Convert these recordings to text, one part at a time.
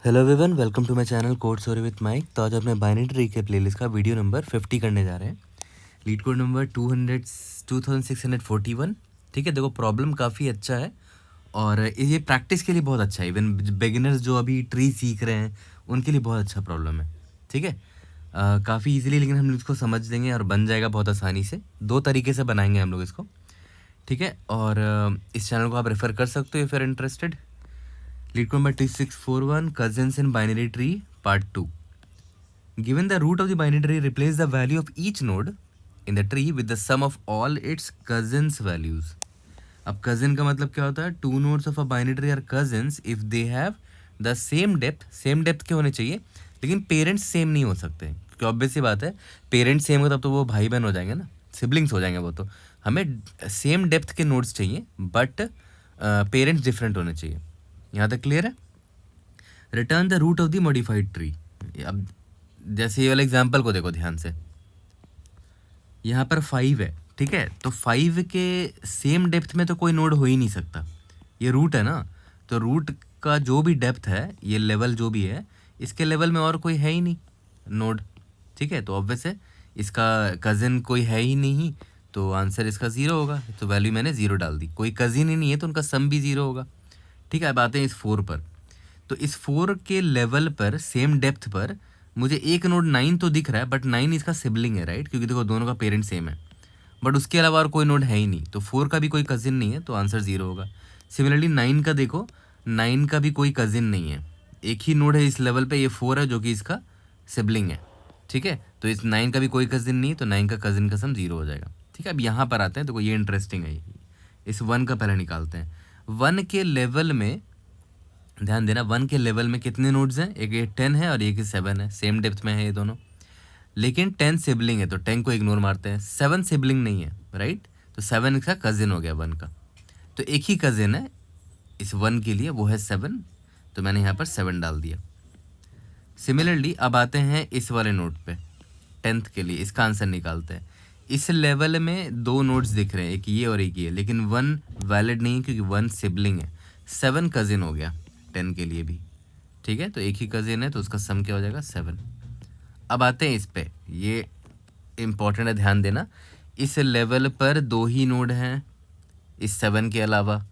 Hello everyone, welcome to my channel code story with Mike. तो आज अपने binary tree के प्लेलिस्ट का वीडियो नंबर 50 करने जा रहे हैं। LeetCode number 2641। ठीक है, देखो प्रॉब्लम काफ़ी अच्छा है और ये प्रैक्टिस के लिए बहुत अच्छा है। इवन बिगिनर्स जो अभी ट्री सीख रहे हैं उनके लिए बहुत अच्छा प्रॉब्लम है। ठीक है, काफ़ी इजीली लेकिन हम इसको समझ लेंगे और बन जाएगा बहुत आसानी से। दो तरीके से बनाएंगे हम लोग इसको। ठीक है, और इस चैनल को आप रेफ़र कर सकते हो if you are interested. Lead code number 2641, cousins in binary tree, part 2. Given the root of the binary tree, replace the value of each node in the tree with the sum of all its cousins values. अब cousin का मतलब क्या होता है? Two nodes of a binary tree are cousins if they have the same depth. Same depth के होने चाहिए, लेकिन पेरेंट्स सेम नहीं हो सकते क्योंकि ऑब्वियस सी बात है, पेरेंट्स सेम हो तब तो वो भाई बहन हो जाएंगे ना, सिबलिंग्स हो जाएंगे वो। तो हमें सेम डेप्थ के नोड्स चाहिए बट पेरेंट्स डिफरेंट होने चाहिए। यहाँ तक क्लियर है? Return the root of the modified tree. अब जैसे ये वाला एग्जाम्पल को देखो ध्यान से, यहाँ पर 5 है। ठीक है, तो 5 के सेम डेप्थ में तो कोई नोड हो ही नहीं सकता। ये रूट है ना, तो रूट का जो भी डेप्थ है, ये लेवल जो भी है, इसके लेवल में और कोई है ही नहीं नोड। ठीक है, तो ऑब्वियस है इसका कज़न कोई है ही नहीं, तो आंसर इसका 0 होगा। तो वैल्यू मैंने 0 डाल दी। कोई कज़िन ही नहीं है तो उनका सम भी 0 होगा। ठीक है, अब आते हैं इस 4 पर। तो इस 4 के लेवल पर सेम डेप्थ पर मुझे एक नोड 9 तो दिख रहा है, बट 9 इसका सिबलिंग है, राइट? क्योंकि देखो दोनों का पेरेंट सेम है, बट उसके अलावा और कोई नोड है ही नहीं, तो 4 का भी कोई कजिन नहीं है, तो आंसर 0 होगा। सिमिलरली 9 का देखो, 9 का भी कोई कजिन नहीं है, एक ही नोड है इस लेवल पे, ये 4 है जो कि इसका सिबलिंग है। ठीक है, तो इस 9 का भी कोई कजिन नहीं है, तो 9 का कजिन का सम 0 हो जाएगा। ठीक है, अब यहाँ पर आते हैं, देखो ये इंटरेस्टिंग है। इस 1 का पहले निकालते हैं। 1 के लेवल में ध्यान देना, 1 के लेवल में कितने नोड्स हैं? एक ये 10 है और एक 7 है, सेम डेप्थ में है ये दोनों, लेकिन 10 सिबलिंग है तो 10 को इग्नोर मारते हैं। 7 सिबलिंग नहीं है, राइट? तो 7 का कजिन हो गया 1 का, तो एक ही कजिन है इस 1 के लिए, वो है 7, तो मैंने यहाँ पर 7 डाल दिया। सिमिलरली अब आते हैं इस वाले नोड पे, 10th के लिए इसका आंसर निकालते हैं। इस लेवल में 2 नोड्स दिख रहे हैं, एक ये और एक ये, लेकिन 1 वैलिड नहीं है क्योंकि 1 सिबलिंग है। 7 कजिन हो गया 10 के लिए भी। ठीक है, तो एक ही कजिन है तो उसका सम क्या हो जाएगा? 7। अब आते हैं इस पे, ये इम्पॉर्टेंट है, ध्यान देना। इस लेवल पर 2 ही नोड हैं इस 7 के अलावा,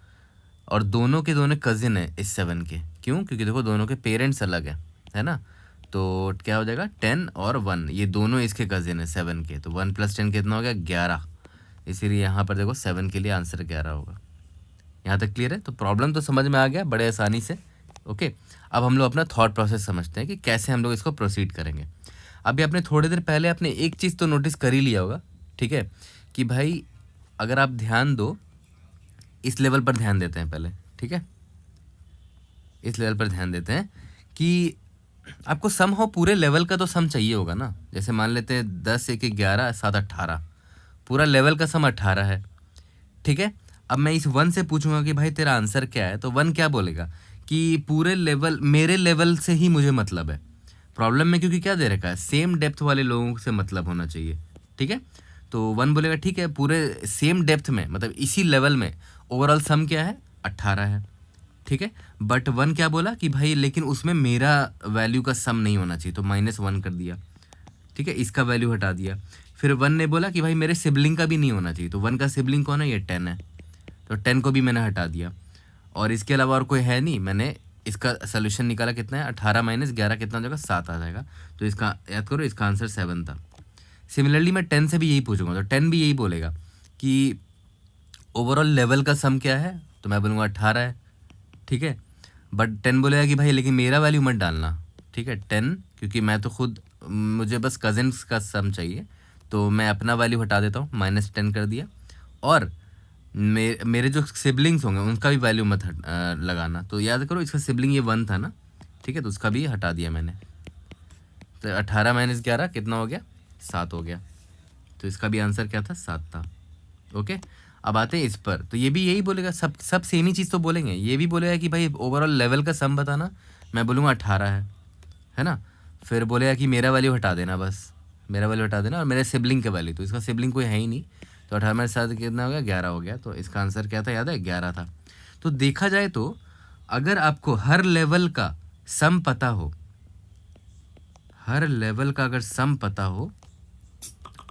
और दोनों के दोनों कजिन है इस 7 के। क्यों? क्योंकि देखो दोनों के पेरेंट्स अलग है ना, तो क्या हो जाएगा? 10 और 1, ये दोनों इसके कजिन है 7 के, तो 1 + 10 कितना हो गया? 11। इसीलिए यहाँ पर देखो 7 के लिए आंसर 11 होगा। यहाँ तक क्लियर है? तो प्रॉब्लम तो समझ में आ गया बड़े आसानी से। ओके, अब हम लोग अपना थॉट प्रोसेस समझते हैं कि कैसे हम लोग इसको प्रोसीड करेंगे। अभी आपने थोड़ी देर पहले आपने एक चीज़ तो नोटिस कर ही लिया होगा, ठीक है, कि भाई अगर आप ध्यान दो, इस लेवल पर ध्यान देते हैं पहले। ठीक है, इस लेवल पर ध्यान देते हैं कि आपको सम हो पूरे लेवल का तो सम चाहिए होगा ना। जैसे मान लेते हैं 10, 1, 11, 7, 18, पूरा लेवल का सम 18 है। ठीक है, अब मैं इस 1 से पूछूंगा कि भाई तेरा आंसर क्या है, तो 1 क्या बोलेगा कि पूरे लेवल, मेरे लेवल से ही मुझे मतलब है। प्रॉब्लम में क्योंकि क्या दे रखा है? सेम डेप्थ वाले लोगों से मतलब होना चाहिए। ठीक है, तो 1 बोलेगा ठीक है, पूरे सेम डेप्थ में, मतलब इसी लेवल में ओवरऑल सम क्या है? 18 है। ठीक है, बट 1 क्या बोला कि भाई लेकिन उसमें मेरा वैल्यू का सम नहीं होना चाहिए, तो -1 कर दिया। ठीक है, इसका वैल्यू हटा दिया। फिर 1 ने बोला कि भाई मेरे सिबलिंग का भी नहीं होना चाहिए, तो 1 का सिबलिंग कौन है? ये 10 है, तो 10 को भी मैंने हटा दिया। और इसके अलावा और कोई है नहीं, मैंने इसका सोल्यूशन निकाला, कितना है? 18 - 11 कितना हो जाएगा? 7 आ जाएगा। तो इसका याद करो, इसका आंसर 7 था। सिमिलरली मैं 10 से भी यही पूछूंगा, तो 10 भी यही बोलेगा कि ओवरऑल लेवल का सम क्या है, तो मैं बोलूँगा 18 है। ठीक है, बट 10 बोलेगा कि भाई लेकिन मेरा वैल्यू मत डालना। ठीक है, 10, क्योंकि मैं तो खुद, मुझे बस कजिन्स का सम चाहिए, तो मैं अपना वैल्यू हटा देता हूँ, -10 कर दिया। और मेरे जो सिबलिंग्स होंगे उनका भी वैल्यू मत लगाना। तो याद करो इसका सिबलिंग ये 1 था ना, ठीक है, तो उसका भी हटा दिया मैंने। तो 18 - 11 कितना हो गया? 7 हो गया। तो इसका भी आंसर क्या था? 7 था। ओके, अब आते हैं इस पर, तो ये भी यही बोलेगा, सब सेम ही चीज़ तो बोलेंगे। ये भी बोलेगा कि भाई ओवरऑल लेवल का सम बताना, मैं बोलूँगा 18 है ना। फिर बोलेगा कि मेरा वैल्यू हटा देना, बस मेरा वैल्यू हटा देना, और मेरे सिबलिंग का वैल्यू, तो इसका सिबलिंग कोई है ही नहीं, तो 18 में 7 कितना हो गया? 11 हो गया। तो इसका आंसर क्या था? याद है? 11 था। तो देखा जाए तो अगर आपको हर लेवल का सम पता हो, हर लेवल का अगर सम पता हो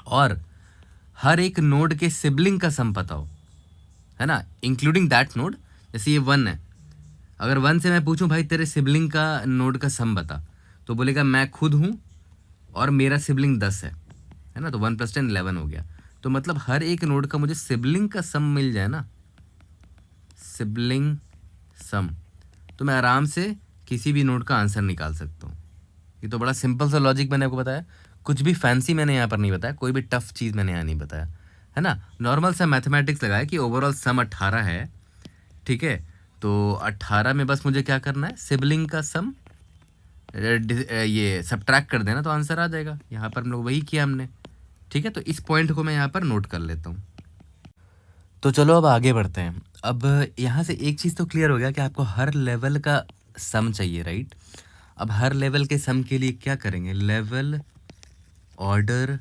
और हर एक नोड के सिबलिंग का सम पता हो, है ना, इंक्लूडिंग दैट नोड, जैसे ये 1 है, अगर 1 से मैं पूछूं भाई तेरे सिबलिंग का नोड का सम बता, तो बोलेगा मैं खुद हूँ और मेरा सिबलिंग 10 है ना, तो 1 + 10 11 हो गया। तो मतलब हर एक नोड का मुझे सिबलिंग का सम मिल जाए ना, सिबलिंग सम, तो मैं आराम से किसी भी नोड का आंसर निकाल सकता हूँ। ये तो बड़ा सिंपल सा लॉजिक मैंने आपको बताया, कुछ भी फैंसी मैंने यहाँ पर नहीं बताया, कोई भी टफ चीज़ मैंने यहाँ नहीं बताया, है ना। नॉर्मल सा मैथमेटिक्स लगाया कि ओवरऑल सम 18 है, ठीक है। तो 18 में बस मुझे क्या करना है, सिबलिंग का सम ये सब्ट्रैक्ट कर देना तो आंसर आ जाएगा। यहाँ पर हम लोग वही किया हमने, ठीक है। तो इस पॉइंट को मैं यहाँ पर नोट कर लेता हूँ। तो चलो अब आगे बढ़ते हैं। अब यहाँ से एक चीज़ तो क्लियर हो गया कि आपको हर लेवल का सम चाहिए, राइट। अब हर लेवल के सम के लिए क्या करेंगे, लेवल ऑर्डर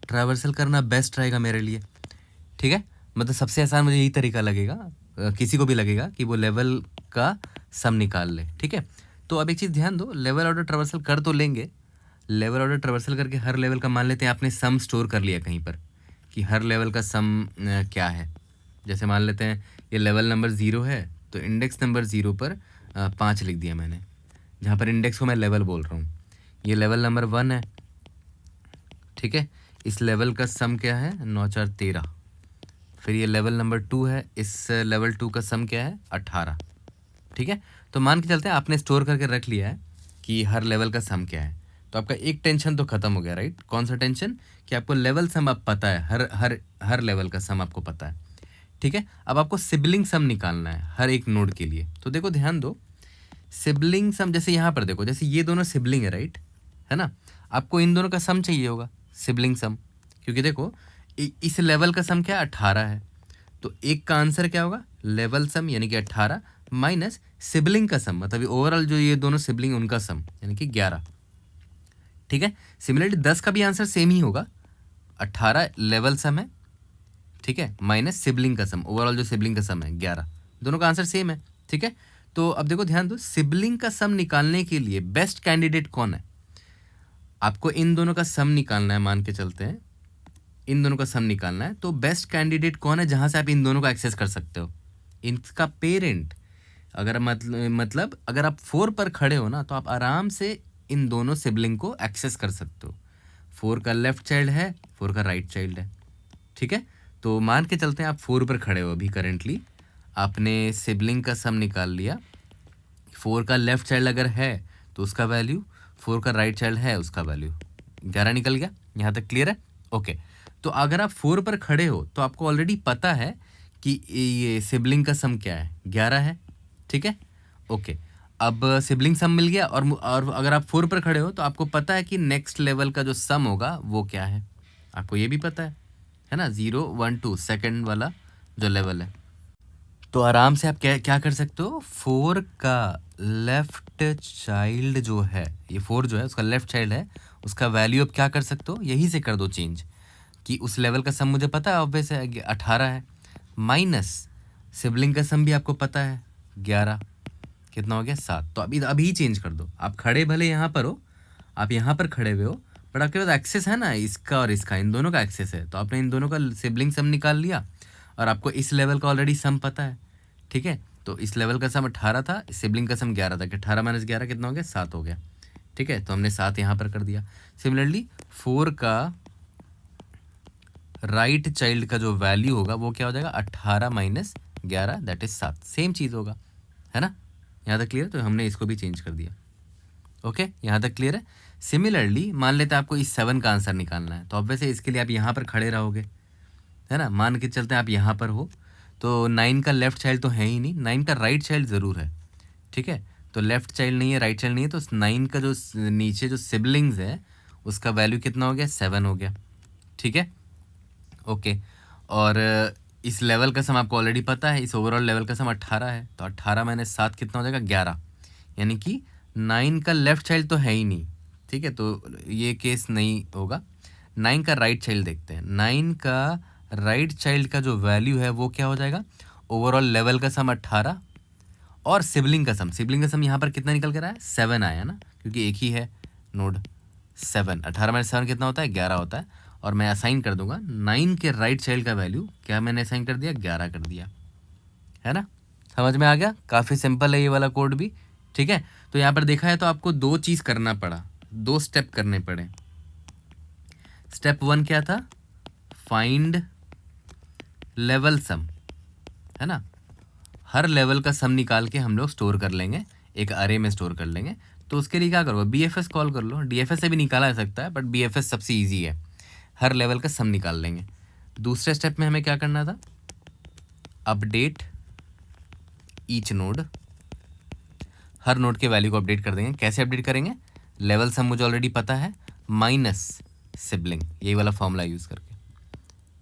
ट्रैवर्सल करना बेस्ट रहेगा मेरे लिए, ठीक है। मतलब सबसे आसान मुझे यही तरीका लगेगा, किसी को भी लगेगा कि वो लेवल का सम निकाल ले, ठीक है। तो अब एक चीज़ ध्यान दो, लेवल ऑर्डर ट्रैवर्सल कर तो लेंगे, लेवल ऑर्डर ट्रैवर्सल करके हर लेवल का मान लेते हैं आपने सम स्टोर कर लिया कहीं पर कि हर लेवल का सम क्या है। जैसे मान लेते हैं ये लेवल नंबर 0 है, तो इंडेक्स नंबर 0 पर 5 लिख दिया मैंने, जहाँ पर इंडेक्स को मैं लेवल बोल रहा हूँ। ये लेवल नंबर 1 है, ठीक है। इस लेवल का सम क्या है, 9 4 13। फिर ये लेवल नंबर 2 है, इस लेवल 2 का सम क्या है, 18, ठीक है। तो मान के चलते हैं आपने स्टोर करके रख लिया है कि हर लेवल का सम क्या है, तो आपका एक टेंशन तो खत्म हो गया, राइट। कौन सा टेंशन, कि आपको लेवल सम अब पता है, हर लेवल का सम आपको पता है, ठीक है। अब आपको सिबलिंग सम निकालना है हर एक नोड के लिए। तो देखो ध्यान दो, सिबलिंग सम जैसे यहाँ पर देखो, जैसे ये दोनों सिबलिंग है, राइट, है ना। आपको इन दोनों का सम चाहिए होगा, सिबलिंग सम, क्योंकि देखो इस लेवल का सम क्या है, 18 है। तो एक का आंसर क्या होगा, लेवल सम यानी कि 18 माइनस सिबलिंग का सम, मतलब ओवरऑल जो ये दोनों सिबलिंग उनका सम यानी कि 11, ठीक है। सिमिलरली 10 का भी आंसर सेम ही होगा, 18 लेवल सम है, ठीक है, माइनस सिबलिंग का सम, ओवरऑल जो सिबलिंग का सम है 11, दोनों का आंसर सेम है, ठीक है। तो अब देखो ध्यान दो, सिबलिंग का सम निकालने के लिए बेस्ट कैंडिडेट कौन है, आपको इन दोनों का सम निकालना है, मान के चलते हैं इन दोनों का सम निकालना है, तो बेस्ट कैंडिडेट कौन है जहां से आप इन दोनों को एक्सेस कर सकते हो, इनका पेरेंट। अगर मतलब अगर आप 4 पर खड़े हो ना, तो आप आराम से इन दोनों सिबलिंग को एक्सेस कर सकते हो। 4 का लेफ्ट चाइल्ड है, 4 का राइट चाइल्ड है, ठीक है। तो मान के चलते हैं आप 4 पर खड़े हो अभी करेंटली, आपने सिबलिंग का सम निकाल लिया। 4 का लेफ्ट चाइल्ड अगर है तो उसका वैल्यू, 4 का राइट चाइल्ड है उसका वैल्यू 11 निकल गया। यहाँ तक क्लियर है, ओके। तो अगर आप 4 पर खड़े हो तो आपको ऑलरेडी पता है कि ये सिबलिंग का सम क्या है, 11 है, ठीक है, ओके। अब सिबलिंग सम मिल गया, और अगर आप 4 पर खड़े हो तो आपको पता है कि नेक्स्ट लेवल का जो सम होगा वो क्या है, आपको ये भी पता है ना, 0 1 2 सेकेंड वाला जो लेवल है। तो आराम से आप क्या क्या कर सकते हो, 4 का लेफ्ट चाइल्ड जो है, ये 4 जो है उसका लेफ्ट चाइल्ड है, उसका वैल्यू अब क्या कर सकते हो, यही से कर दो चेंज, कि उस लेवल का सम मुझे पता है ऑब्वियस है 18 है, माइनस सिबलिंग का सम भी आपको पता है 11, कितना हो गया 7। तो अभी चेंज कर दो, आप खड़े भले यहाँ पर हो, आप यहाँ पर खड़े हुए हो, बट आपके पास एक्सेस है ना इसका और इसका, इन दोनों का एक्सेस है, तो आपने इन दोनों का सिबलिंग सम निकाल लिया और आपको इस लेवल का ऑलरेडी सम पता है, ठीक है। तो इस लेवल का सम 18 था, सिबलिंग का सम 11 था, कि 18 - 11 कितना हो गया, 7 हो गया, ठीक है। तो हमने 7 यहाँ पर कर दिया। सिमिलरली 4 का राइट चाइल्ड का जो वैल्यू होगा वो क्या हो जाएगा, 18 - 11 दैट इज 7, सेम चीज़ होगा, है ना। यहाँ तक क्लियर, तो हमने इसको भी चेंज कर दिया, ओके, यहाँ तक क्लियर है। सिमिलरली मान लेते हैं आपको इस 7 का आंसर निकालना है, तो ऑब्वियसली इसके लिए आप यहाँ पर खड़े रहोगे, है ना। मान के चलते हैं आप यहाँ पर हो, तो 9 का लेफ्ट चाइल्ड तो है ही नहीं, 9 का राइट चाइल्ड ज़रूर है, ठीक है। तो लेफ्ट चाइल्ड नहीं है, राइट चाइल्ड नहीं है, तो 9 का जो नीचे जो सिबलिंग्स है उसका वैल्यू कितना हो गया, 7 हो गया, ठीक है, ओके। और इस लेवल का सम आपको ऑलरेडी पता है, इस ओवरऑल लेवल का सम 18 है, तो 18 - 7 कितना हो जाएगा, 11, यानी कि 9 का लेफ्ट चाइल्ड तो है ही नहीं, ठीक है, तो ये केस नहीं होगा। 9 का राइट चाइल्ड देखते हैं, 9 का राइट चाइल्ड का जो वैल्यू है वो क्या हो जाएगा, ओवरऑल लेवल का सम 18 और सिबलिंग का सम यहाँ पर कितना निकल कर आया, 7 आया ना, क्योंकि एक ही है नोड। 7, 18 - 7 कितना होता है, 11 होता है। और मैं असाइन कर दूंगा 9 के राइट चाइल्ड का वैल्यू क्या मैंने असाइन कर दिया, 11 कर दिया, है ना। समझ में आ गया, काफ़ी सिंपल है ये वाला कोड भी, ठीक है। तो यहाँ पर देखा है तो आपको 2 चीज़ करना पड़ा, 2 स्टेप करने पड़े। स्टेप 1 क्या था, फाइंड लेवल सम, है ना। हर लेवल का सम निकाल के हम लोग स्टोर कर लेंगे, एक अरे में स्टोर कर लेंगे। तो उसके लिए क्या करोगे, BFS कॉल कर लो। DFS से भी निकाला जा सकता है, बट BFS सबसे ईजी है। हर लेवल का सम निकाल लेंगे। दूसरे स्टेप में हमें क्या करना था, अपडेट ईच नोड। हर नोड के वैल्यू को अपडेट कर देंगे। कैसे अपडेट करेंगे, लेवल सम मुझे ऑलरेडी पता है, माइनस सिबलिंग, यही वाला फॉर्मूला यूज़ करके,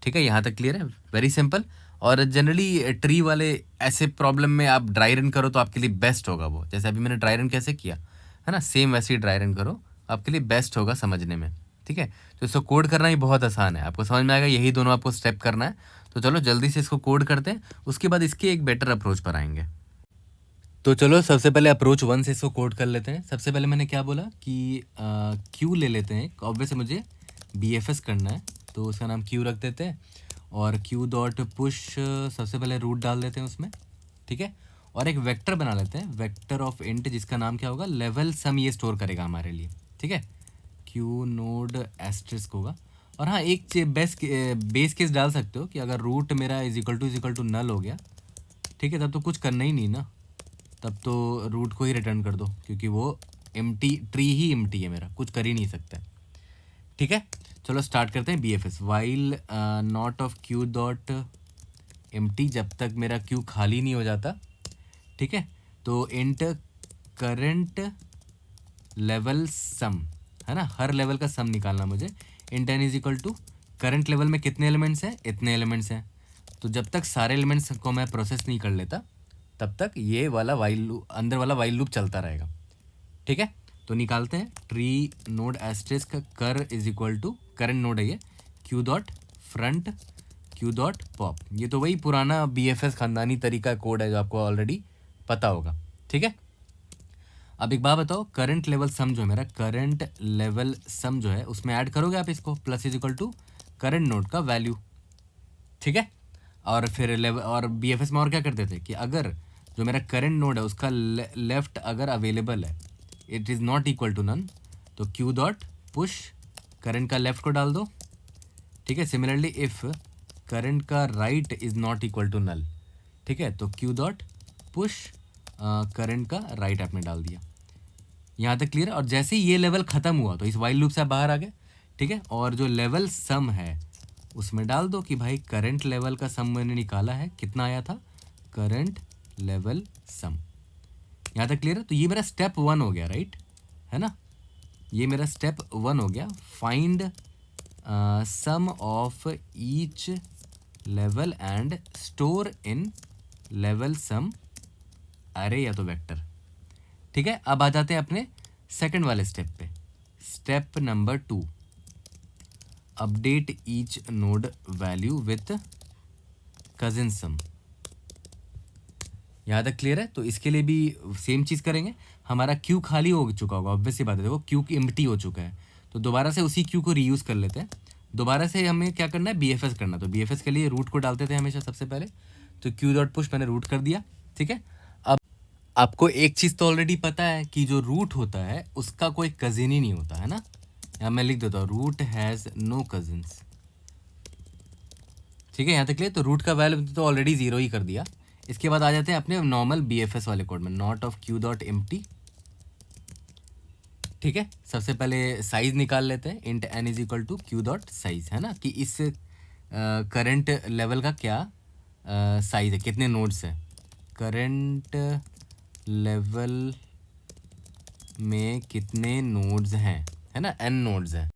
ठीक है। यहाँ तक क्लियर है, वेरी सिंपल। और जनरली ट्री वाले ऐसे प्रॉब्लम में आप ड्राई रन करो तो आपके लिए बेस्ट होगा वो, जैसे अभी मैंने ड्राई रन कैसे किया है ना, सेम वैसे ही ड्राई रन करो, आपके लिए बेस्ट होगा समझने में, ठीक है। तो इसको कोड करना ही बहुत आसान है, आपको समझ में आएगा, यही दोनों आपको स्टेप करना है। तो चलो जल्दी से इसको कोड करते हैं, उसके बाद इसके एक बेटर अप्रोच पर आएंगे। तो चलो सबसे पहले अप्रोच 1 से इसको कोड कर लेते हैं। सबसे पहले मैंने क्या बोला कि क्यू ले लेते हैं, ऑब्वियसली मुझे BFS करना है तो उसका नाम क्यू रख देते हैं। और क्यू डॉट पुश, सबसे पहले रूट डाल देते हैं उसमें, ठीक है। और एक वेक्टर बना लेते हैं, वेक्टर ऑफ इंट, जिसका नाम क्या होगा, लेवल सम ये स्टोर करेगा हमारे लिए, ठीक है। क्यू नोड एस्ट्रिस्क होगा। और हाँ, एक बेस केस डाल सकते हो कि अगर रूट मेरा इज इक्वल टू नल हो गया, ठीक है, तब तो कुछ करना ही नहीं ना, तब तो रूट को ही रिटर्न कर दो, क्योंकि वो एम्प्टी ट्री ही एम्प्टी है, मेरा कुछ कर ही नहीं सकता, ठीक है। चलो स्टार्ट करते हैं BFS। While not of queue dot empty, जब तक मेरा क्यू खाली नहीं हो जाता, ठीक है। तो इंट करंट लेवल सम, है ना, हर लेवल का सम निकालना मुझे। Int n is equal to current level में कितने एलिमेंट्स हैं, इतने एलिमेंट्स हैं। तो जब तक सारे एलिमेंट्स को मैं प्रोसेस नहीं कर लेता, तब तक ये वाला वाइल लूप, अंदर वाला वाइल लूप चलता रहेगा, ठीक है। तो निकालते हैं, tree node asterisk curr is equal to, current node है ये, queue dot front queue dot pop. ये तो वही पुराना BFS खानदानी तरीका कोड है जो आपको ऑलरेडी पता होगा, ठीक है। अब एक बात बताओ, करंट लेवल सम जो है मेरा, करंट लेवल सम जो है उसमें ऐड करोगे आप इसको, plus is equal to current node का वैल्यू, ठीक है। और फिर लेवल, और BFS में और क्या करते थे कि अगर जो मेरा करंट नोड है उसका लेफ्ट अगर अवेलेबल है, it is not equal to none, तो क्यू डॉट पुश करंट का लेफ्ट को डाल दो, ठीक है। सिमिलरली इफ़ करंट का right is not equal to null, ठीक है, तो क्यू डॉट पुश करंट का राइट आपने डाल दिया। यहाँ तक क्लियर है। और जैसे ही ये लेवल ख़त्म हुआ तो इस वाइल लूप से आप बाहर आ गए, ठीक है। और जो लेवल सम है उसमें डाल दो कि भाई करंट लेवल का सम मैंने निकाला है, कितना आया था, करंट लेवल सम। यहाँ तक क्लियर है। तो ये मेरा स्टेप 1 हो गया, राइट, है ना, ये मेरा स्टेप 1 हो गया। Find sum of each level and store in level sum array या तो वेक्टर, ठीक है। अब आ जाते हैं अपने सेकंड वाले स्टेप पे, step number 2, update each node value with cousin sum. यहाँ तक क्लियर है। तो इसके लिए भी सेम चीज़ करेंगे। हमारा क्यू खाली हो चुका होगा, ऑब्वियसली बात है, देखो क्यू की एम्प्टी हो चुका है, तो दोबारा से उसी क्यू को रीयूज़ कर लेते हैं। दोबारा से हमें क्या करना है, BFS करना। तो BFS के लिए रूट को डालते थे हमेशा सबसे पहले, तो क्यू डॉट पुश मैंने रूट कर दिया, ठीक है। अब आपको एक चीज़ तो ऑलरेडी पता है कि जो रूट होता है उसका कोई कजिन ही नहीं होता है ना। यहाँ मैं लिख देता हूँ, रूट हैज़ नो कजिन्स, ठीक है। यहाँ तक क्लियर। तो रूट का वैल्यू तो ऑलरेडी 0 ही कर दिया। इसके बाद आ जाते हैं अपने नॉर्मल BFS वाले कोड में, not of queue dot empty, ठीक है। सबसे पहले साइज निकाल लेते हैं, int n is equal to queue dot size, है ना, कि इस करंट लेवल का क्या साइज है, कितने नोड्स हैं, करंट लेवल में कितने नोड्स हैं, है ना, n नोड्स हैं।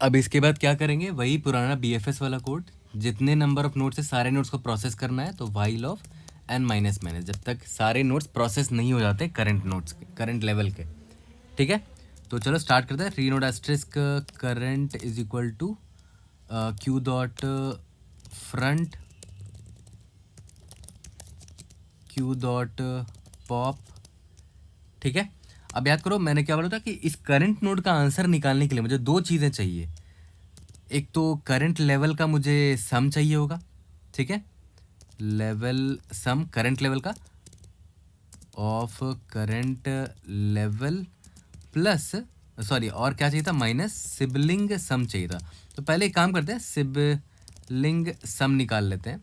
अब इसके बाद क्या करेंगे, वही पुराना BFS वाला कोड, जितने नंबर ऑफ नोड्स है सारे नोड्स को प्रोसेस करना है। तो while of n minus minus, जब तक सारे नोड्स प्रोसेस नहीं हो जाते करंट नोड्स के, करंट लेवल के, ठीक है। तो चलो स्टार्ट करते हैं। री node asterisk current is equal to queue dot front queue dot pop, ठीक है। अब याद करो मैंने क्या बोला था कि इस करंट नोड का आंसर निकालने के लिए मुझे दो चीज़ें चाहिए। एक तो करंट लेवल का मुझे सम चाहिए होगा, ठीक है, लेवल सम करंट लेवल का of current level plus, sorry और क्या चाहिए था, माइनस सिबलिंग सम चाहिए था। तो पहले एक काम करते हैं, सिबलिंग सम निकाल लेते हैं।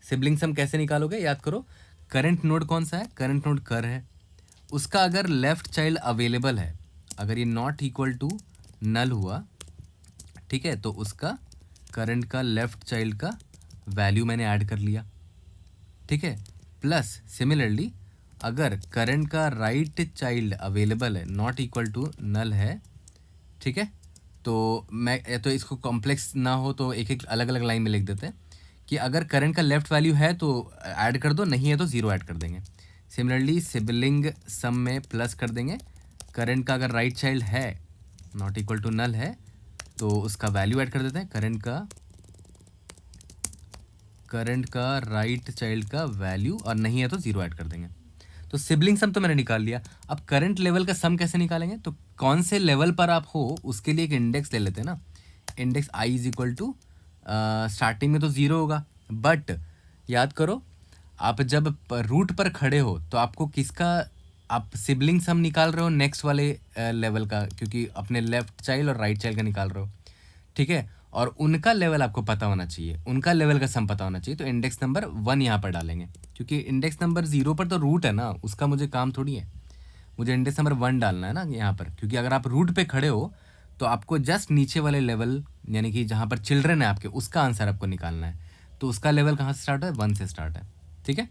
सिबलिंग सम कैसे निकालोगे, याद करो करंट नोड कौन सा है, करंट नोड कर है, उसका अगर लेफ्ट चाइल्ड अवेलेबल है, अगर ये नॉट इक्वल टू नल हुआ, ठीक है, तो उसका करंट का लेफ्ट चाइल्ड का वैल्यू मैंने ऐड कर लिया, ठीक है। प्लस सिमिलरली अगर करंट का राइट चाइल्ड अवेलेबल है, नॉट इक्वल टू नल है, ठीक है, तो मैं तो इसको कॉम्प्लेक्स ना हो तो एक एक अलग अलग लाइन में लिख देते हैं कि अगर करंट का लेफ्ट वैल्यू है तो ऐड कर दो, नहीं है तो ज़ीरो ऐड कर देंगे। सिमिलरली सिबलिंग सम में प्लस कर देंगे, करंट का अगर राइट चाइल्ड है नॉट इक्वल टू नल है तो उसका वैल्यू ऐड कर देते हैं, करंट का राइट चाइल्ड का वैल्यू, और नहीं है तो ज़ीरो ऐड कर देंगे। तो सिबलिंग सम तो मैंने निकाल लिया। अब करंट लेवल का सम कैसे निकालेंगे, तो कौन से लेवल पर आप हो उसके लिए एक इंडेक्स ले लेते हैं ना। Index I is equal to, starting में तो ज़ीरो होगा, बट याद करो आप जब रूट पर खड़े हो तो आपको किसका, आप सिबलिंग सम निकाल रहे हो नेक्स्ट वाले लेवल का, क्योंकि अपने लेफ्ट चाइल्ड और राइट चाइल्ड का निकाल रहे हो, ठीक है, और उनका लेवल आपको पता होना चाहिए, उनका लेवल का सम पता होना चाहिए। तो इंडेक्स नंबर 1 यहाँ पर डालेंगे, क्योंकि इंडेक्स नंबर 0 पर तो रूट है ना, उसका मुझे काम थोड़ी है, मुझे इंडेक्स नंबर 1 डालना है ना यहाँ पर, क्योंकि अगर आप रूट पे खड़े हो तो आपको जस्ट नीचे वाले लेवल, यानी कि जहाँ पर चिल्ड्रन है आपके, उसका आंसर आपको निकालना है। तो उसका लेवल कहाँ से स्टार्ट है, 1 से स्टार्ट है, ठीक है,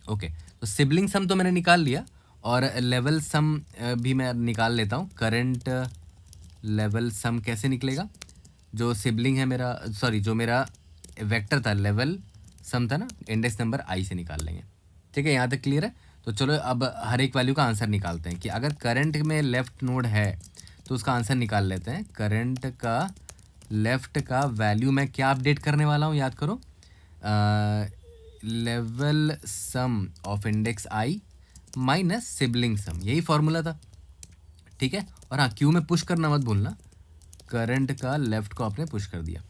ओके। तो सिबलिंग सम तो मैंने निकाल लिया, और लेवल सम भी मैं निकाल लेता हूँ। करंट लेवल सम कैसे निकलेगा, जो सिबलिंग है मेरा, सॉरी जो मेरा वेक्टर था लेवल सम था ना, इंडेक्स नंबर आई से निकाल लेंगे, ठीक है, यहाँ तक क्लियर है। तो चलो अब हर एक वैल्यू का आंसर निकालते हैं कि अगर करंट में लेफ्ट नोड है तो उसका आंसर निकाल लेते हैं। करंट का लेफ्ट का वैल्यू मैं क्या अपडेट करने वाला हूँ, याद करो, level sum of index I minus sibling sum, यही फॉर्मूला था, ठीक है। और हाँ, क्यू में पुश करना मत भूलना, करंट का लेफ्ट को आपने पुश कर दिया,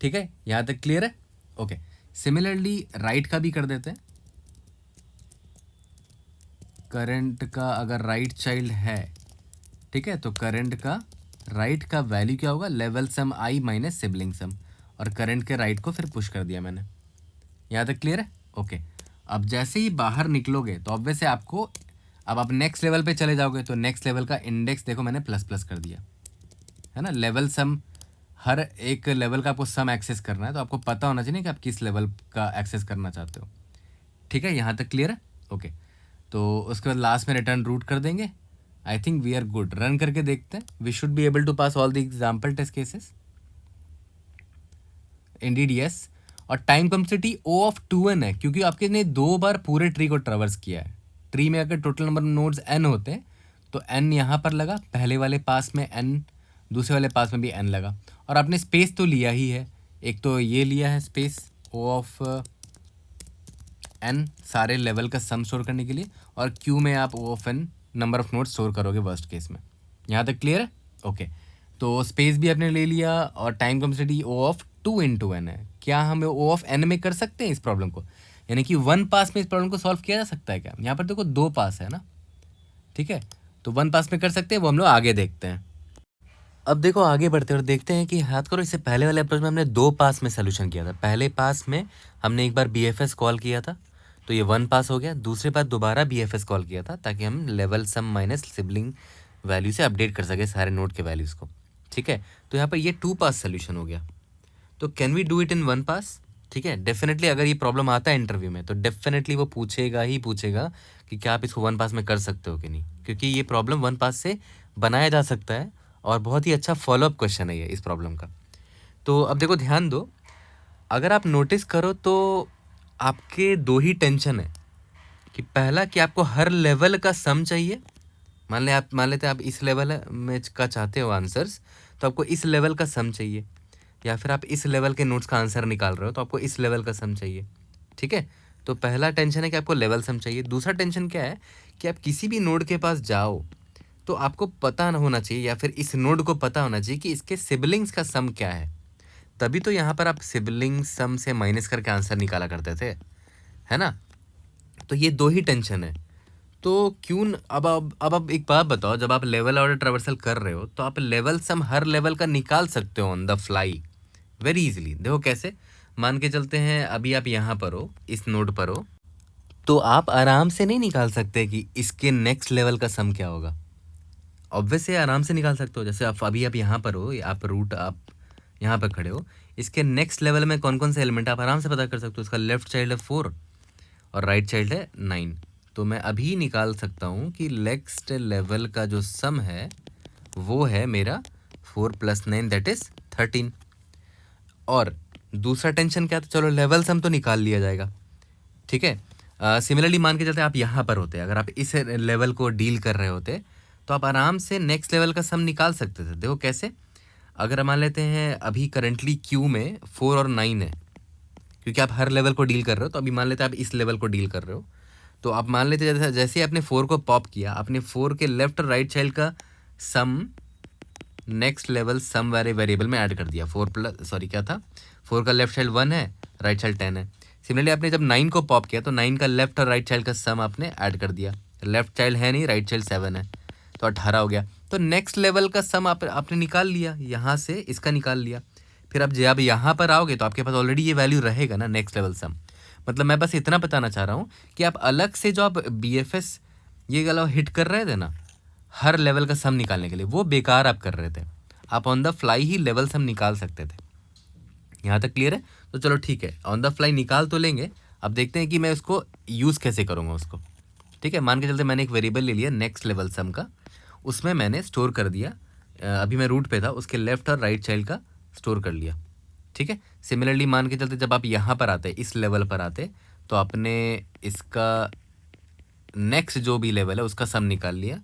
ठीक है, यहाँ तक क्लियर है, ओके। सिमिलरली राइट का भी कर देते हैं। करंट का अगर राइट चाइल्ड है, ठीक है, तो करंट का राइट का वैल्यू क्या होगा, लेवल सम आई माइनस सिबलिंग सम, और करंट के राइट को फिर पुश कर दिया मैंने, यहाँ तक क्लियर है, ओके। अब जैसे ही बाहर निकलोगे तो ऑब्वियस है आपको, अब आप नेक्स्ट लेवल पे चले जाओगे तो नेक्स्ट लेवल का इंडेक्स देखो मैंने प्लस प्लस कर दिया है ना। लेवल सम, हर एक लेवल का आपको सम एक्सेस करना है, तो आपको पता होना चाहिए कि आप किस लेवल का एक्सेस करना चाहते हो, ठीक है, यहाँ तक क्लियर है, ओके। तो उसके बाद लास्ट में रिटर्न रूट कर देंगे। I think we are good, run करके देखते हैं, we should be able to pass all the example test cases, indeed yes. और time complexity O of 2n है, क्योंकि आपके ने 2 बार पूरे ट्री को ट्रेवर्स किया है। ट्री में अगर टोटल नंबर नोड्स n होते हैं तो n यहाँ पर लगा, पहले वाले पास में n, दूसरे वाले पास में भी n लगा, और आपने स्पेस तो लिया ही है, एक तो ये लिया है स्पेस O ऑफ n सारे लेवल का सम स्टोर करने के लिए, और Q में आप O of n number of nodes store करोगे वर्स्ट केस में। यहाँ तक क्लियर है, ओके। तो स्पेस भी आपने ले लिया, और time complexity O of 2 into n है। क्या हम O ऑफ n में कर सकते हैं इस प्रॉब्लम को, यानी कि 1 पास में इस प्रॉब्लम को सॉल्व किया जा सकता है क्या, यहाँ पर देखो 2 पास है ना, ठीक है, तो 1 पास में कर सकते हैं, वो हम लोग आगे देखते हैं। अब देखो आगे बढ़ते और देखते हैं कि याद करो इससे पहले वाले अप्रोच में हमने 2 पास में सोल्यूशन किया था। पहले पास में हमने एक बार BFS कॉल किया था तो ये 1 पास हो गया, दूसरे बार दोबारा BFS कॉल किया था ताकि हम लेवल सम माइनस सिबलिंग वैल्यू से अपडेट कर सके सारे नोड के वैल्यूज़ को, ठीक है। तो यहाँ पर ये 2 पास सोल्यूशन हो गया। तो can we do it in 1 pass, ठीक है। डेफिनेटली अगर ये प्रॉब्लम आता है इंटरव्यू में तो डेफिनेटली वो पूछेगा ही पूछेगा कि क्या आप इसको 1 पास में कर सकते हो कि नहीं, क्योंकि ये प्रॉब्लम 1 पास से बनाया जा सकता है, और बहुत ही अच्छा फॉलोअप क्वेश्चन है ये इस प्रॉब्लम का। तो अब देखो ध्यान दो, अगर आप नोटिस करो तो आपके 2 ही टेंशन है कि पहला कि आपको हर लेवल का सम चाहिए, मान लेते हैं आप इस लेवल में का चाहते हो आंसर्स, तो आपको इस लेवल का सम चाहिए, या फिर आप इस लेवल के नोट्स का आंसर निकाल रहे हो तो आपको इस लेवल का सम चाहिए, ठीक है। तो पहला टेंशन है कि आपको लेवल सम चाहिए। दूसरा टेंशन क्या है कि आप किसी भी नोड के पास जाओ तो आपको पता न होना चाहिए, या फिर इस नोड को पता होना चाहिए कि इसके सिबलिंग्स का सम क्या है। तभी तो यहाँ पर आप सिबलिंग सम से माइनस करके आंसर निकाला करते थे, है ना। तो ये दो ही टेंशन है। तो क्यों अब एक बात बताओ, जब आप लेवल ऑर्डर ट्रावर्सल कर रहे हो तो आप लेवल सम हर लेवल का निकाल सकते हो on the fly very easily. देखो कैसे, मान के चलते हैं अभी आप यहाँ पर हो, इस नोड पर हो, तो आप आराम से नहीं निकाल सकते कि इसके नेक्स्ट लेवल का सम क्या होगा। ऑब्वियस है, आराम से निकाल सकते हो। जैसे आप यहाँ पर हो, आप यहाँ पर खड़े हो, इसके नेक्स्ट लेवल में कौन कौन से एलिमेंट आप आराम से पता कर सकते हो। इसका लेफ्ट चाइल्ड है 4 और राइट चाइल्ड है 9। तो मैं अभी निकाल सकता हूँ कि नेक्स्ट लेवल का जो सम है वो है मेरा 4 + 9 दैट इज़ 13। और दूसरा टेंशन क्या था, चलो लेवल सम तो निकाल लिया जाएगा, ठीक है। सिमिलरली मान के चलते आप यहाँ पर होते, अगर आप इस लेवल को डील कर रहे होते तो आप आराम से नेक्स्ट लेवल का सम निकाल सकते थे। देखो कैसे, अगर मान लेते हैं अभी करंटली क्यू में 4 और 9 है, क्योंकि आप हर लेवल को डील कर रहे हो, तो अभी मान लेते हैं आप इस लेवल को डील कर रहे हो, तो आप मान लेते जैसे ही आपने 4 को पॉप किया, आपने 4 के लेफ्ट और राइट चाइल्ड का सम नेक्स्ट लेवल सम वाले वेरिएबल में ऐड कर दिया। 4 का लेफ्ट चाइल्ड 1 है, राइट चाइल्ड 10 है। सिमिलरली आपने जब 9 को पॉप किया तो 9 का लेफ्ट और राइट चाइल्ड का सम आपने ऐड कर दिया। लेफ्ट चाइल्ड है नहीं, राइट चाइल्ड 7 है, तो 18 हो गया। तो नेक्स्ट लेवल का सम आपने निकाल लिया, यहाँ से इसका निकाल लिया। फिर आप जब यहाँ पर आओगे तो आपके पास ऑलरेडी ये वैल्यू रहेगा ना, नेक्स्ट लेवल सम। मतलब मैं बस इतना बताना चाह रहा हूँ कि आप अलग से जो आप BFS ये गला हिट कर रहे थे ना हर लेवल का सम निकालने के लिए, वो बेकार आप कर रहे थे। आप ऑन द फ्लाई ही लेवल सम निकाल सकते थे। यहाँ तक क्लियर है? तो चलो ठीक है, ऑन द फ्लाई निकाल तो लेंगे। अब देखते हैं कि मैं उसको यूज़ कैसे करूँगा उसको, ठीक है। मान के चलते मैंने एक वेरिएबल ले लिया नेक्स्ट लेवल सम का, उसमें मैंने स्टोर कर दिया, अभी मैं रूट पे था, उसके लेफ्ट और राइट चाइल्ड का स्टोर कर लिया, ठीक है। सिमिलरली मान के चलते जब आप यहाँ पर आते, इस लेवल पर आते, तो आपने इसका नेक्स्ट जो भी लेवल है उसका सम निकाल लिया।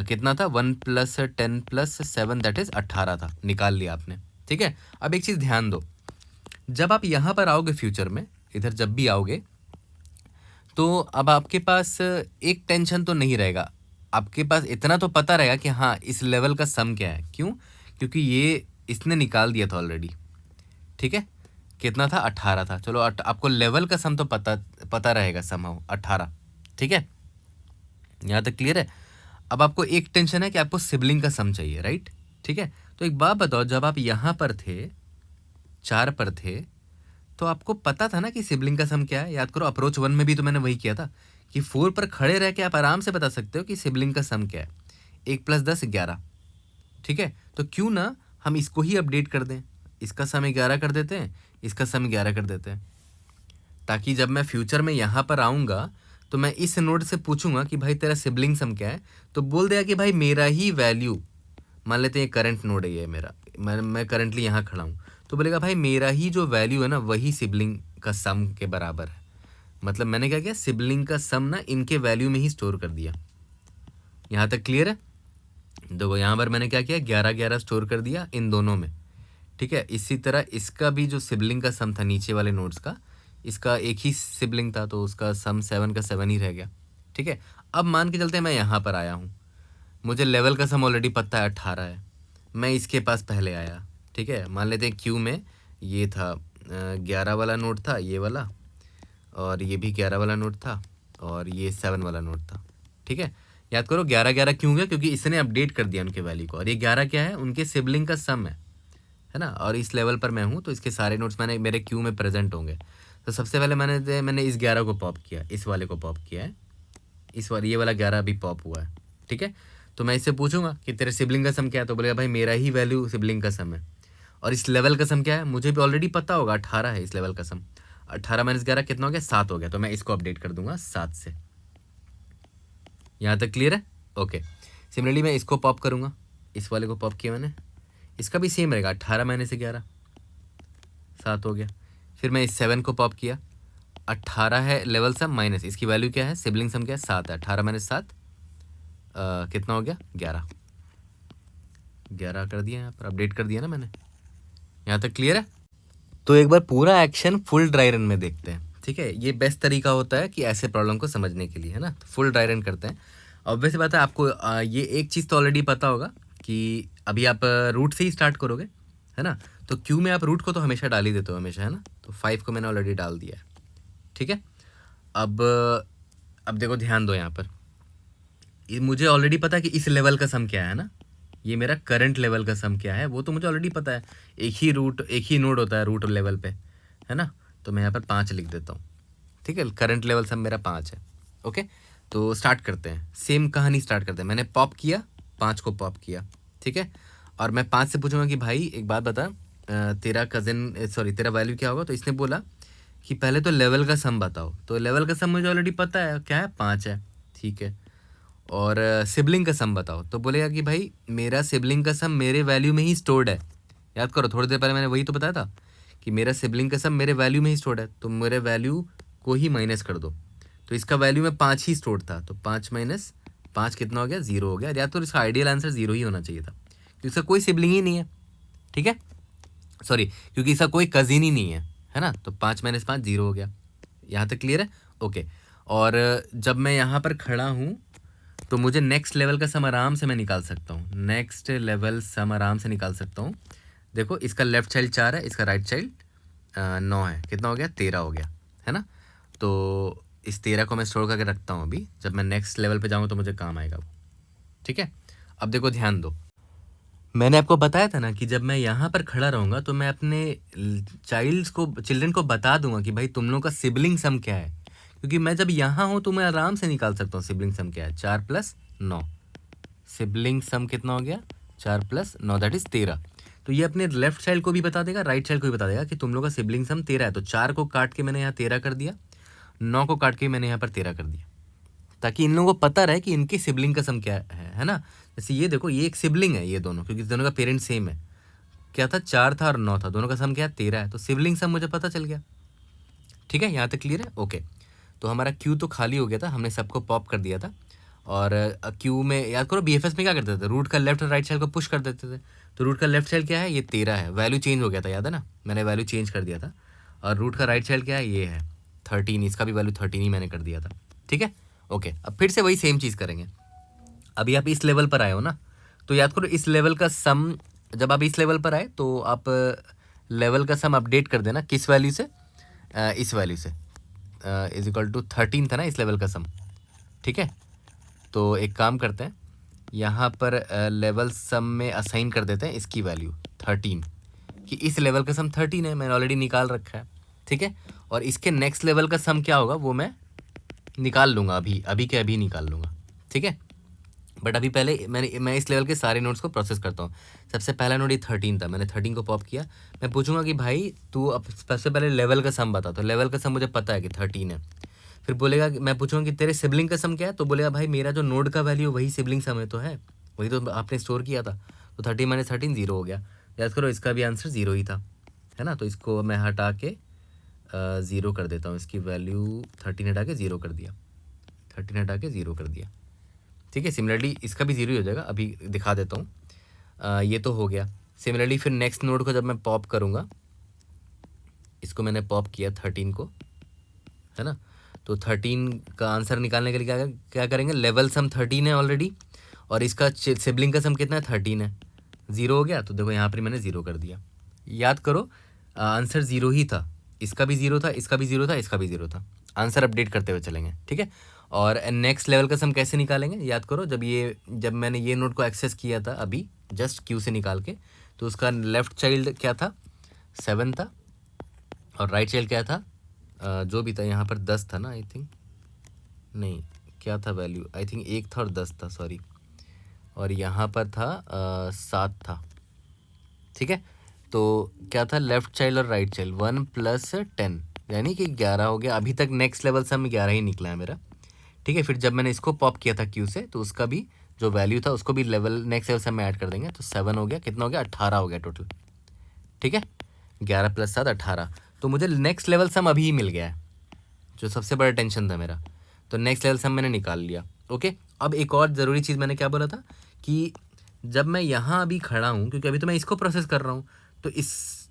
कितना था, 1 + 10 + 7 दैट इज़ 18 था, निकाल लिया आपने, ठीक है। अब एक चीज़ ध्यान दो, जब आप यहाँ पर आओगे फ्यूचर में, इधर जब भी आओगे, तो अब आपके पास एक टेंशन तो नहीं रहेगा। आपके पास इतना तो पता रहेगा कि हाँ इस लेवल का सम क्या है। क्यों? क्योंकि ये इसने निकाल दिया था ऑलरेडी, ठीक है। कितना था, 18 था। चलो आपको लेवल का सम तो पता रहेगा, सम 18, ठीक है। यहाँ तक क्लियर है? अब आपको एक टेंशन है कि आपको सिबलिंग का सम चाहिए, राइट, ठीक है। तो एक बात बताओ, जब आप यहाँ पर थे, 4 पर थे, तो आपको पता था ना कि सिबलिंग का सम क्या है। याद करो, अप्रोच 1 में भी तो मैंने वही किया था कि 4 पर खड़े रह के आप आराम से बता सकते हो कि सिबलिंग का सम क्या है। 1 + 10 11, ठीक है। तो क्यों ना हम इसको ही अपडेट कर दें, इसका सम 11 कर देते हैं, इसका सम 11 कर देते हैं, ताकि जब मैं फ्यूचर में यहाँ पर आऊँगा तो मैं इस नोड से पूछूंगा कि भाई तेरा सिबलिंग सम क्या है, तो बोल देगा कि भाई मेरा ही वैल्यू, मान लेते हैं करंट नोड है ये मेरा, मैं करंटली यहाँ खड़ा हूँ, तो बोलेगा भाई मेरा ही जो वैल्यू है ना वही सिबलिंग का सम के बराबर है। मतलब मैंने क्या किया, सिबलिंग का सम ना इनके वैल्यू में ही स्टोर कर दिया। यहाँ तक क्लियर है? देखो यहाँ पर मैंने क्या किया, 11 स्टोर कर दिया इन दोनों में, ठीक है। इसी तरह इसका भी जो सिबलिंग का सम था नीचे वाले नोड्स का, इसका एक ही सिबलिंग था तो उसका सम 7 का 7 ही रह गया, ठीक है। अब मान के चलते हैं मैं यहाँ पर आया हूँ, मुझे लेवल का सम ऑलरेडी पता है 18 है, मैं इसके पास पहले आया, ठीक है। मान लेते हैं क्यू में ये था 11 वाला नोट था, ये वाला, और ये भी 11 वाला नोट था, और ये 7 वाला नोट था, ठीक है। याद करो 11 क्यों गया, क्योंकि इसने अपडेट कर दिया उनके वैल्यू को, और ये 11 क्या है, उनके सिबलिंग का सम है ना। और इस लेवल पर मैं हूँ तो इसके सारे नोट्स मेरे क्यू में प्रेजेंट होंगे। तो सबसे पहले मैंने इस 11 को पॉप किया, इस वाले को पॉप किया है, ये वाला 11 अभी पॉप हुआ है, ठीक है। तो मैं इससे पूछूंगा कि तेरे सिबलिंग का सम क्या है, तो बोलेगा भाई मेरा ही वैल्यू सिबलिंग का सम है। और इस लेवल का सम क्या है, मुझे भी ऑलरेडी पता होगा, 18 है इस लेवल का सम। 18 - 11 कितना हो गया, 7 हो गया। तो मैं इसको अपडेट कर दूंगा 7 से। यहाँ तक क्लियर है? ओके। सिमिलरली मैं इसको पॉप करूँगा, इस वाले को पॉप किया मैंने, इसका भी सेम रहेगा, 18 - 11 7 हो गया। फिर मैं इस 7 को पॉप किया, 18 है लेवल सम माइनस इसकी वैल्यू क्या है, सिबलिंग सम क्या है, 7 है। 18 - 7 कितना हो गया, 11 कर दिया, यहाँ पर अपडेट कर दिया ना मैंने। यहाँ तक क्लियर है? तो एक बार पूरा एक्शन फुल ड्राई रन में देखते हैं, ठीक है। ठीक है, ये बेस्ट तरीका होता है कि ऐसे प्रॉब्लम को समझने के लिए, है ना। तो फुल ड्राई रन करते हैं। ऑब्वियस बात है आपको ये एक चीज़ तो ऑलरेडी पता होगा कि अभी आप रूट से ही स्टार्ट करोगे, है ना। तो क्यू में आप रूट को तो हमेशा डाल ही देते हो, हमेशा, है ना। तो 5 को मैंने ऑलरेडी डाल दिया है, ठीक है। अब देखो ध्यान दो यहाँ पर, मुझे ऑलरेडी पता है कि इस लेवल का सम क्या है ना, ये मेरा करंट लेवल का सम क्या है वो तो मुझे ऑलरेडी पता है। एक ही नोड होता है रूट लेवल पे, है ना। तो मैं यहाँ पर 5 लिख देता हूँ, ठीक है। करंट लेवल सम मेरा 5 है, ओके। तो स्टार्ट करते हैं, सेम कहानी स्टार्ट करते हैं। मैंने पॉप किया, 5 को पॉप किया, ठीक है। और मैं 5 से पूछूंगा कि भाई एक बात बता, तेरा वैल्यू क्या होगा। तो इसने बोला कि पहले तो लेवल का सम बताओ। तो लेवल का सम मुझे ऑलरेडी पता है, क्या है, 5 है, ठीक है। और सिबलिंग का सम बताओ। तो बोलेगा कि भाई मेरा सिबलिंग का सम मेरे वैल्यू में ही स्टोर्ड है। याद करो, थोड़ी देर पहले मैंने वही तो बताया था कि मेरा सिबलिंग का सम मेरे वैल्यू में ही स्टोर्ड है। तो मेरे वैल्यू को ही माइनस कर दो। तो इसका वैल्यू में 5 ही स्टोर्ड था, तो 5 माइनस 5 कितना हो गया, 0 हो गया। या तो इसका आइडियल आंसर 0 ही होना चाहिए था, क्योंकि इसका कोई सिबलिंग ही नहीं है, ठीक है। सॉरी, क्योंकि इसका कोई कजिन ही नहीं है ना। तो 5 माइनस 5 0 हो गया। यहाँ तक क्लियर है, ओके। और जब मैं यहाँ पर खड़ा हूँ तो मुझे नेक्स्ट लेवल का सम आराम से मैं निकाल सकता हूँ। नेक्स्ट लेवल सम आराम से निकाल सकता हूँ। देखो, इसका लेफ्ट चाइल्ड 4 है, इसका राइट चाइल्ड 9 है। कितना हो गया, 13 हो गया, है ना। तो इस 13 को मैं स्टोर करके रखता हूँ। अभी जब मैं नेक्स्ट लेवल पे जाऊँगा तो मुझे काम आएगा वो, ठीक है। अब देखो ध्यान दो, मैंने आपको बताया था ना कि जब मैं यहाँ पर खड़ा रहूँगा तो मैं अपने चिल्ड्रन को बता दूंगा कि भाई तुम लोग का सिबलिंग सम क्या है। क्योंकि मैं जब यहाँ हूँ तो मैं आराम से निकाल सकता हूँ सिबलिंग सम क्या है। 4 + 9, सिबलिंग सम कितना हो गया, 4 + 9 दैट इज़ 13। तो ये अपने लेफ्ट चाइल्ड को भी बता देगा, राइट चाइल्ड को भी बता देगा कि तुम लोग का सिबलिंग सम 13 है। तो 4 को काट के मैंने यहाँ 13 कर दिया, 9 को काट के मैंने यहाँ पर 13 कर दिया, ताकि इन लोगों को पता रहे कि इनके सिबलिंग का सम क्या है ना। जैसे ये देखो, ये एक सिबलिंग है ये दोनों, क्योंकि दोनों का पेरेंट सेम है। क्या था, 4 था और 9 था, दोनों का सम क्या है, 13 है। तो सिबलिंग सम मुझे पता चल गया, ठीक है। यहाँ तक क्लियर है, ओके। तो हमारा क्यू तो खाली हो गया था, हमने सबको पॉप कर दिया था। और क्यू में याद करो, बीएफएस में क्या करते थे, रूट का लेफ्ट और राइट साइड को पुश कर देते थे। तो रूट का लेफ्ट साइड क्या है, ये 13 है, वैल्यू चेंज हो गया था, याद है ना, मैंने वैल्यू चेंज कर दिया था। और रूट का राइट साइड क्या है, ये है 13, इसका भी वैल्यू 13 ही मैंने कर दिया था, ठीक है, ओके। अब फिर से वही सेम चीज़ करेंगे। अभी आप इस लेवल पर आए हो ना, तो याद करो इस लेवल का सम, जब आप इस लेवल पर आए तो आप लेवल का सम अपडेट कर देना, किस वैल्यू से, इस वैल्यू से, इज इक्वल टू 13 था ना इस लेवल का सम, ठीक है। तो एक काम करते हैं, यहाँ पर लेवल सम में असाइन कर देते हैं इसकी वैल्यू 13, कि इस लेवल का सम 13 है, मैंने ऑलरेडी निकाल रखा है, ठीक है। और इसके नेक्स्ट लेवल का सम क्या होगा वो मैं निकाल लूँगा, अभी के अभी निकाल लूँगा, ठीक है। बट अभी पहले मैं इस लेवल के सारे नोट्स को प्रोसेस करता हूँ। सबसे पहला नोट ये 13 था, मैंने 13 को पॉप किया। मैं पूछूंगा कि भाई तू अब सबसे पहले लेवल का सम बता। तो लेवल का सम मुझे पता है कि 13 है। फिर बोलेगा कि मैं पूछूंगा कि तेरे सिबलिंग का सम क्या है। तो बोलेगा भाई मेरा जो नोड का वैल्यू वही सिबलिंग सम है, तो है वही तो आपने स्टोर किया था। तो 13 - 13 0 हो गया। याद करो इसका भी आंसर 0 ही था, है ना। तो इसको मैं हटा के 0 कर देता हूँ, इसकी वैल्यू 13 हटा के 0 कर दिया, 13 हटा के 0 कर दिया, ठीक है। सिमिलरली इसका भी 0 ही हो जाएगा, अभी दिखा देता हूँ। ये तो हो गया। सिमिलरली फिर नेक्स्ट नोड को जब मैं पॉप करूँगा, इसको मैंने पॉप किया 13 को, है ना। तो 13 का आंसर निकालने के लिए क्या करेंगे, लेवल सम 13 है ऑलरेडी, और इसका सिबलिंग का सम कितना है, 13 है, 0 हो गया। तो देखो यहाँ पर मैंने 0 कर दिया। याद करो आंसर 0 ही था, इसका भी 0 था, इसका भी 0 था, इसका भी 0 था। आंसर अपडेट करते हुए चलेंगे, ठीक है। और नेक्स्ट लेवल का सम कैसे निकालेंगे, याद करो जब मैंने ये नोड को एक्सेस किया था अभी जस्ट क्यू से निकाल के, तो उसका लेफ्ट चाइल्ड क्या था, 7 था, और राइट चाइल्ड क्या था, जो भी था, यहाँ पर 10 था ना, आई थिंक, नहीं क्या था वैल्यू, आई थिंक 1 था और 10 था, सॉरी, और यहाँ पर था 7 था, ठीक है। तो क्या था, लेफ्ट चाइल्ड और राइट चाइल्ड 1 + 10 यानी कि 11 हो गया। अभी तक नेक्स्ट लेवल सम 11 ही निकला है मेरा, ठीक है। फिर जब मैंने इसको पॉप किया था क्यू से, तो उसका भी जो वैल्यू था उसको भी नेक्स्ट लेवल सम में ऐड कर देंगे। तो 7 हो गया, कितना हो गया, 18 हो गया टोटल, ठीक है। 11 + 7 18। तो मुझे नेक्स्ट लेवल सम अभी ही मिल गया है, जो सबसे बड़ा टेंशन था मेरा। तो नेक्स्ट लेवल सम मैंने निकाल लिया, ओके। अब एक और ज़रूरी चीज़ मैंने क्या बोला था कि जब मैं यहाँ अभी खड़ा हूँ, क्योंकि अभी तो मैं इसको प्रोसेस कर रहा हूँ, तो इस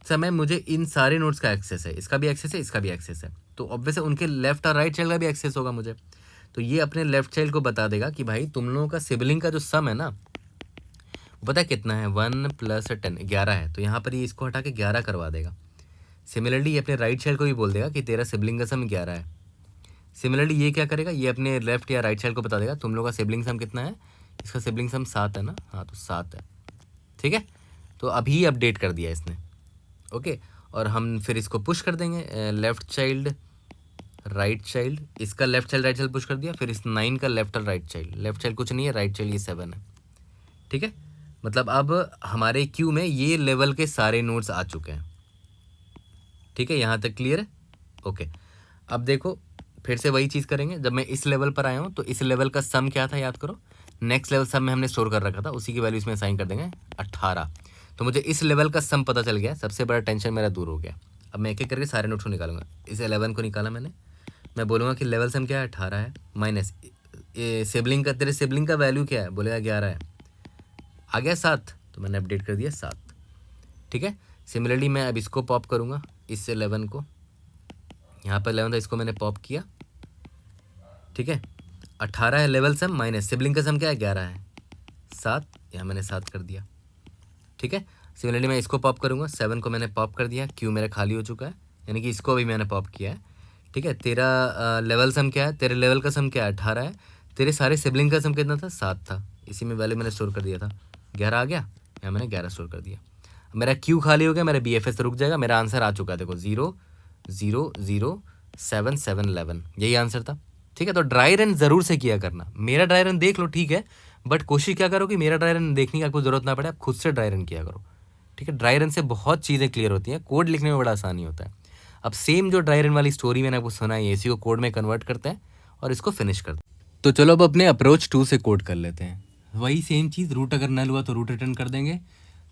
समय मुझे इन सारे नोड्स का एक्सेस है, इसका भी एक्सेस है, इसका भी एक्सेस है, तो ऑब्वियसली उनके लेफ्ट और राइट चाइल्ड का भी एक्सेस होगा मुझे। तो ये अपने लेफ्ट चाइल्ड को बता देगा कि भाई तुम लोगों का सिबलिंग का जो सम है ना, पता है कितना है, 1 + 10 11 है, तो यहाँ पर ये इसको हटा के 11 करवा देगा। सिमिलरली ये अपने राइट चाइल्ड को भी बोल देगा कि तेरा सिबलिंग का सम 11 है। सिमिलरली ये क्या करेगा, ये अपने लेफ्ट या राइट चाइल्ड को बता देगा तुम लोग का सिबलिंग सम कितना है, इसका सिबलिंग सम 7 है ना, हाँ तो 7 है, ठीक है। तो अभी अपडेट कर दिया इसने, ओके। और हम फिर इसको पुश कर देंगे, लेफ्ट चाइल्ड राइट चाइल्ड, इसका left child right child push कर दिया, फिर इस 9 का लेफ्ट और राइट चाइल्ड, लेफ्ट चाइल्ड कुछ नहीं है, राइट चाइल्ड ये 7 है, ठीक है। मतलब अब हमारे क्यू में ये लेवल के सारे नोड्स आ चुके हैं, ठीक है, यहाँ तक क्लियर है, ओके। अब देखो फिर से वही चीज़ करेंगे, जब मैं इस लेवल पर आया हूँ तो इस लेवल का सम क्या था याद करो, नेक्स्ट लेवल सम में हमने स्टोर कर रखा था, उसी की वैल्यू इसमें असाइन कर देंगे 18। तो मुझे इस लेवल का सम पता चल गया, सबसे बड़ा टेंशन मेरा दूर हो गया। अब मैं एक एक करके सारे नोट्स को निकालूंगा, इस 11 को निकाला मैंने, मैं बोलूँगा कि लेवल सम क्या है 18 है, माइनस सिबलिंग का, तेरे सिबलिंग का वैल्यू क्या है, बोलेगा 11 है, आ गया 7, तो मैंने अपडेट कर दिया 7, ठीक है। सिमिलरली मैं अब इसको पॉप करूँगा, इस 11 को, यहाँ पर 11 था, इसको मैंने पॉप किया, ठीक है। 18 है लेवल सम, माइनस सिबलिंग का सम क्या है 11 है, 7, यहाँ मैंने 7 कर दिया, ठीक है। सिमिलरली मैं इसको पॉप करूँगा, 7 को मैंने पॉप कर दिया, क्यू मेरा खाली हो चुका है, यानी कि इसको भी मैंने पॉप किया है, ठीक है। तेरा लेवल सम क्या है, तेरे लेवल का सम क्या है 18 है, तेरे सारे सिबलिंग का सम कितना था 7 था, इसी में वैल्यू मैंने स्टोर कर दिया था, 11 आ गया, यहाँ मैंने 11 स्टोर कर दिया। मेरा क्यू खाली हो गया, मेरा BFS रुक जाएगा, मेरा आंसर आ चुका है, देखो 0 0 0 7 7 11, यही आंसर था, ठीक है। तो ड्राई रन ज़रूर से किया करना, मेरा ड्राई रन देख लो ठीक है, बट कोशिश क्या करो कि मेरा ड्राई रन देखने की आपको ज़रूरत ना पड़े, आप खुद से ड्राई रन किया करो, ठीक है। ड्राई रन से बहुत चीज़ें क्लियर होती हैं, कोड लिखने में बड़ा आसानी होता है। अब सेम जो ड्राई रन वाली स्टोरी मैंने आपको सुनाई है, इसी को कोड में कन्वर्ट करते हैं और इसको फिनिश करते हैं। तो चलो अब अपने अप्रोच 2 से कोड कर लेते हैं, वही सेम चीज़, रूट अगर नल हुआ तो रूट रिटर्न कर देंगे,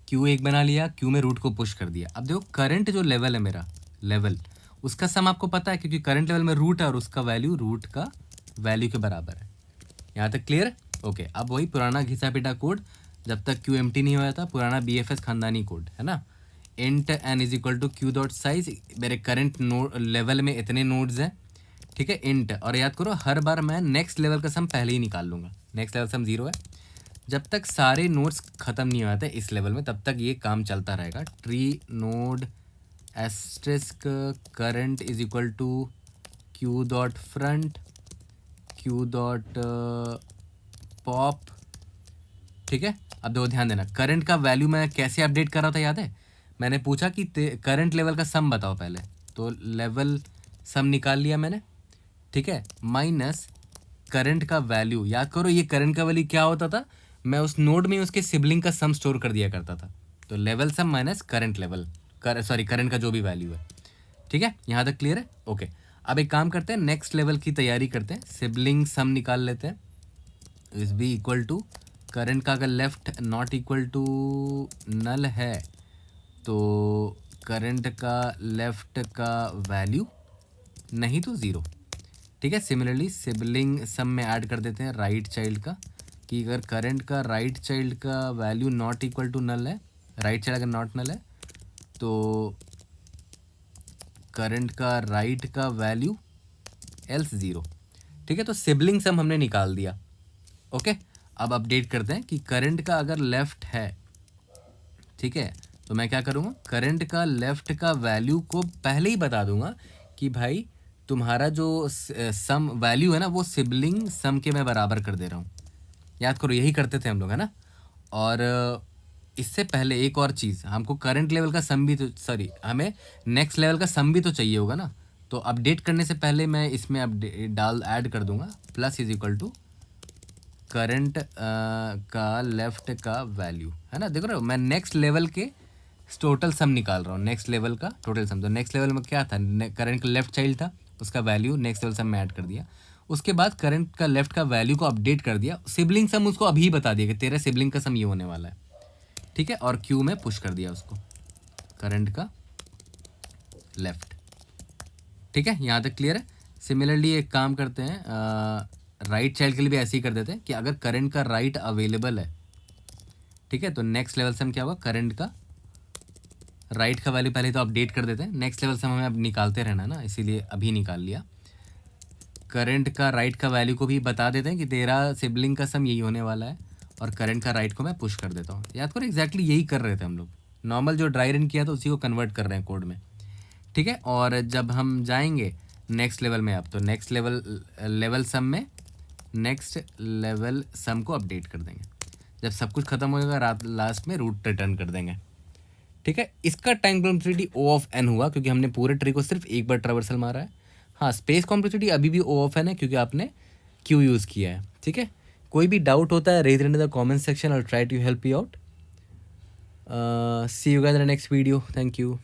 क्यू एक बना लिया, क्यू में रूट को पुश कर दिया। अब देखो करंट जो लेवल है मेरा लेवल, उसका सम आपको पता है, क्योंकि करंट लेवल में रूट है और उसका वैल्यू रूट का वैल्यू के बराबर है, यहाँ तक क्लियर है, ओके। अब वही पुराना घिसा पिटा कोड, जब तक क्यू एम्प्टी नहीं हुआ था, पुराना BFS खानदानी कोड है ना, int n is equal to queue dot size, मेरे करंट नोड लेवल में इतने नोड्स हैं, ठीक है, इंट, और याद करो हर बार मैं नेक्स्ट लेवल का सम पहले ही निकाल लूँगा, नेक्स्ट लेवल सम 0 है, जब तक सारे नोड्स ख़त्म नहीं होते इस लेवल में तब तक ये काम चलता रहेगा। Tree node asterisk current is equal to queue dot front queue dot pop, ठीक है। अब देखो ध्यान देना, करंट का वैल्यू मैं कैसे अपडेट कर रहा था याद है, मैंने पूछा कि करंट लेवल का सम बताओ पहले, तो लेवल सम निकाल लिया मैंने, ठीक है, माइनस करंट का वैल्यू, याद करो ये करंट का वैल्यू क्या होता था, मैं उस नोड में उसके सिबलिंग का सम स्टोर कर दिया करता था, तो लेवल सम माइनस करंट लेवल, करंट का जो भी वैल्यू है, ठीक है, यहाँ तक क्लियर है, ओके। अब एक काम करते हैं, नेक्स्ट लेवल की तैयारी करते हैं, सिबलिंग सम निकाल लेते हैं, is be equal to current का अगर left not equal to null है तो करंट का लेफ्ट का वैल्यू नहीं तो 0, ठीक है। सिमिलरली सिबलिंग सम में ऐड कर देते हैं राइट चाइल्ड का, कि अगर करंट का राइट चाइल्ड का value not equal to null है, राइट चाइल्ड अगर नॉट नल है तो करंट का राइट का वैल्यू एल्स 0, ठीक है। तो सिबलिंग सम हमने निकाल दिया, ओके। अब अपडेट करते हैं कि करंट का अगर लेफ्ट है, ठीक है, तो मैं क्या करूँगा, करंट का लेफ्ट का वैल्यू को पहले ही बता दूंगा कि भाई तुम्हारा जो सम वैल्यू है ना वो सिबलिंग सम के मैं बराबर कर दे रहा हूँ, याद करो यही करते थे हम लोग है ना। और इससे पहले एक और चीज़, हमको करंट लेवल का सम भी तो हमें नेक्स्ट लेवल का सम भी तो चाहिए होगा ना, तो अपडेट करने से पहले मैं इसमें अपडेट ऐड कर दूंगा, plus is equal to current का लेफ्ट का वैल्यू, है ना, देख रहे हो मैं नेक्स्ट लेवल के टोटल सम निकाल रहा हूँ, नेक्स्ट लेवल का टोटल सम। तो नेक्स्ट लेवल में क्या था, करंट का लेफ्ट चाइल्ड था, उसका वैल्यू नेक्स्ट लेवल सम में ऐड कर दिया, उसके बाद करंट का लेफ्ट का वैल्यू को अपडेट कर दिया, सिबलिंग सम उसको अभी बता दिया कि तेरा सिबलिंग का सम ये होने वाला है, ठीक है, और क्यू में पुश कर दिया उसको करंट का लेफ्ट, ठीक है, यहाँ तक क्लियर है। सिमिलरली एक काम करते हैं, राइट चाइल्ड के लिए भी ऐसे ही कर देते हैं कि अगर करंट का राइट अवेलेबल है, ठीक है, तो नेक्स्ट लेवल सम क्या होगा, करंट का राइट का वैल्यू पहले तो अपडेट कर देते हैं, नेक्स्ट लेवल सम हमें अब निकालते रहना है ना, इसीलिए अभी निकाल लिया। करंट का राइट का वैल्यू को भी बता देते हैं कि तेरा सिबलिंग का सम यही होने वाला है, और करंट का राइट को मैं पुश कर देता हूँ। याद करो एग्जैक्टली यही कर रहे थे हम लोग, नॉर्मल जो ड्राई रन किया था उसी को कन्वर्ट कर रहे हैं कोड में, ठीक है। और जब हम जाएंगे नेक्स्ट लेवल में, अब तो नेक्स्ट लेवल सम में नेक्स्ट लेवल सम को अपडेट कर देंगे। जब सब कुछ खत्म हो जाएगा रात लास्ट में रूट रिटर्न कर देंगे, ठीक है। इसका time complexity O of n हुआ क्योंकि हमने पूरे ट्री को सिर्फ एक बार ट्रावर्सल मारा है। हाँ, स्पेस कॉम्प्लेक्सिटी अभी भी O ऑफ n है क्योंकि आपने Q यूज़ किया है, ठीक है। कोई भी डाउट होता है raise in the comment section, I will try to help you out. See you guys in the next video, thank you.